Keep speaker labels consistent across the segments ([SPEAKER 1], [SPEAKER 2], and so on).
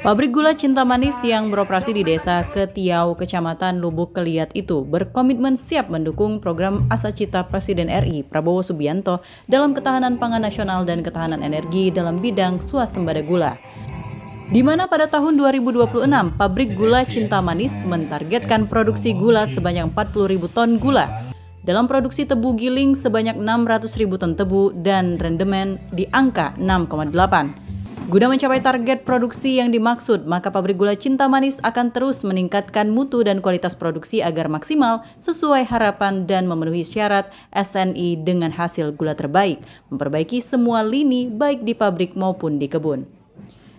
[SPEAKER 1] Pabrik gula Cinta Manis yang beroperasi di Desa Ketiau, Kecamatan Lubuk Keliat itu berkomitmen siap mendukung program Asa Cita Presiden RI Prabowo Subianto dalam ketahanan pangan nasional dan ketahanan energi dalam bidang swasembada gula. Di mana pada tahun 2026, pabrik gula Cinta Manis mentargetkan produksi gula sebanyak 40.000 ton gula. Dalam produksi tebu giling sebanyak 600.000 ton tebu dan rendemen di angka 6,8. Guna mencapai target produksi yang dimaksud, maka pabrik gula Cinta Manis akan terus meningkatkan mutu dan kualitas produksi agar maksimal sesuai harapan dan memenuhi syarat SNI dengan hasil gula terbaik, memperbaiki semua lini baik di pabrik maupun di kebun.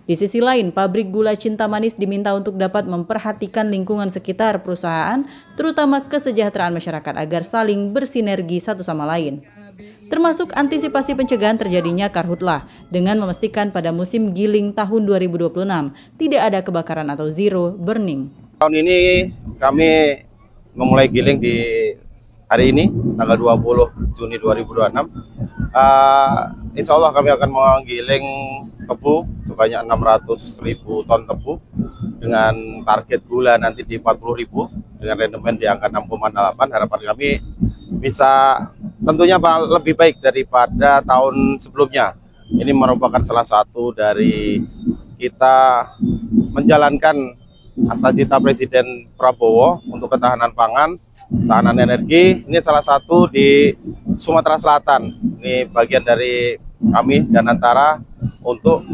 [SPEAKER 1] Di sisi lain, pabrik gula Cinta Manis diminta untuk dapat memperhatikan lingkungan sekitar perusahaan, terutama kesejahteraan masyarakat agar saling bersinergi satu sama lain. Termasuk antisipasi pencegahan terjadinya karhutlah dengan memastikan pada musim giling tahun 2026 tidak ada kebakaran atau zero burning.
[SPEAKER 2] Tahun ini kami memulai giling di hari ini tanggal 20 Juni 2026. Insya Allah kami akan menggiling tebu sebanyak 600.000 ton tebu dengan target gula nanti di 40.000 dengan rendemen di angka 6,8. Harapan kami bisa tentunya lebih baik daripada tahun sebelumnya. Ini merupakan salah satu dari kita menjalankan Asa Cita Presiden Prabowo untuk ketahanan pangan, ketahanan energi. Ini salah satu di Sumatera Selatan. Ini bagian dari kami dan Antara untuk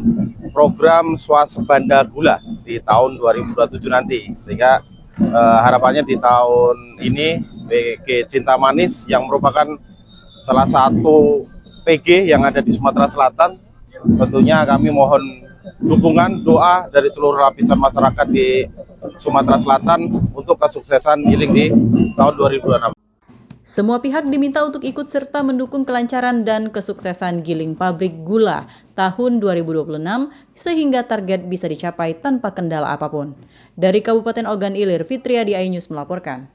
[SPEAKER 2] program swasembada gula di tahun 2027 nanti. Sehingga harapannya di tahun ini PG Cinta Manis yang merupakan salah satu PG yang ada di Sumatera Selatan, tentunya kami mohon dukungan, doa dari seluruh lapisan masyarakat di Sumatera Selatan untuk kesuksesan giling di tahun 2026.
[SPEAKER 1] Semua pihak diminta untuk ikut serta mendukung kelancaran dan kesuksesan giling pabrik gula tahun 2026 sehingga target bisa dicapai tanpa kendala apapun. Dari Kabupaten Ogan Ilir, Fitriadi Ainus melaporkan.